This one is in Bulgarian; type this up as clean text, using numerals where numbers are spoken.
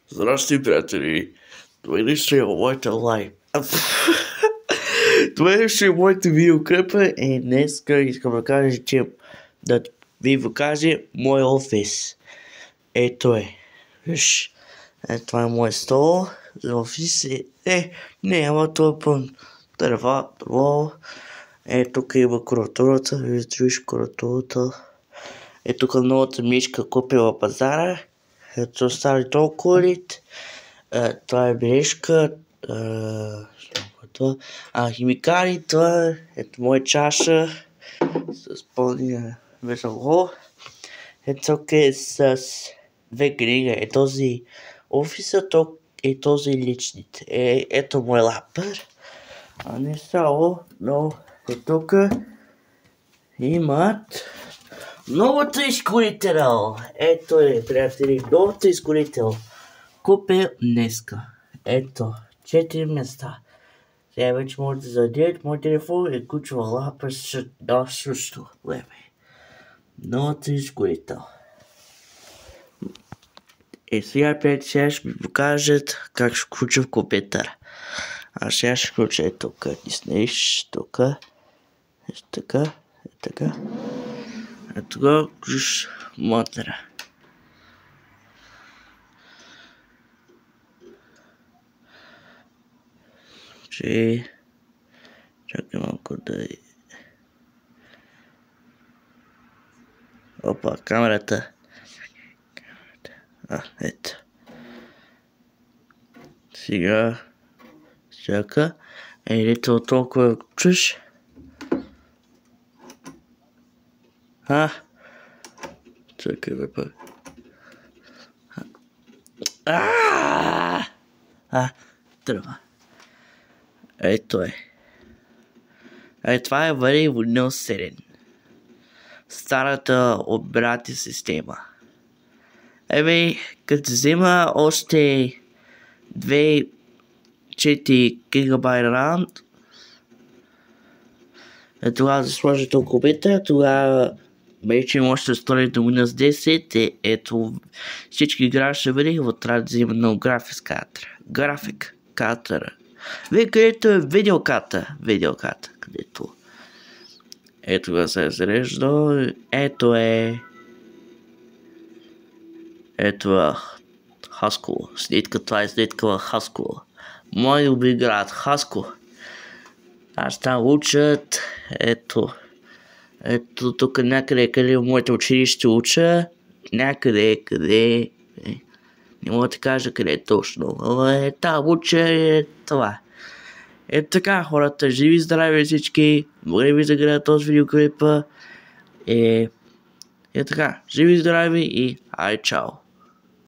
Здрасти, приятели! Това ще е моята лайв. Това ще е моята видеоклипа и днес искам да кажа, че да ви покажа мой офис. Ето е. Виж, това е мой стол за офис. Ама това е пълно дърва, дърво. Тук има куратурата, виж куратурата. Тук новата мишка купила пазара. Ето стали толкова лит. Това е бележка. Химикали, това е. Ето моя чаша. С пълния весело. Ето е с две книги. Този офисът е този личните. Ето мой лапър. Не само, но тук имат новото изкорител. Ето е, приятели, новото изкорител. Купя днеска. Ето, 4 места. Сега вече може да зададете мой телефон и ключова лапа също. Леве. Новото изкорител. Сега, приятели, сега ще ми покажат как ще включа в компютъра. Сега ще включа тук. Диснейш, тук. Така. Тогава включиш мотора. Чакай малко да... Опа, камерата. Ето. Сега... Чака. Ето толкова чуш. Чакай бе пък. Тръва. Ето е. Това е Windows 7. Старата оперативна система. Като взема още 4 GB RAM, тогава да сложи този компютър, тогава вече може да строи до Windows 10. Ето всички игра ще бъде, но трябва да взема много график карта. Вие където е видеокарта, където. Ето го се зарежда. Ето е Хаскул. Това е следка в Хаскул. Мой любим град Хаскул. Аз там учат. Ето тук някъде, къде в моето училище уча. Къде. Не мога да кажа къде е точно. Там уча това. Така, хората, живи здрави всички. Благодаря ви за гледане този видеоклипа. Така, живи здрави и ай чао.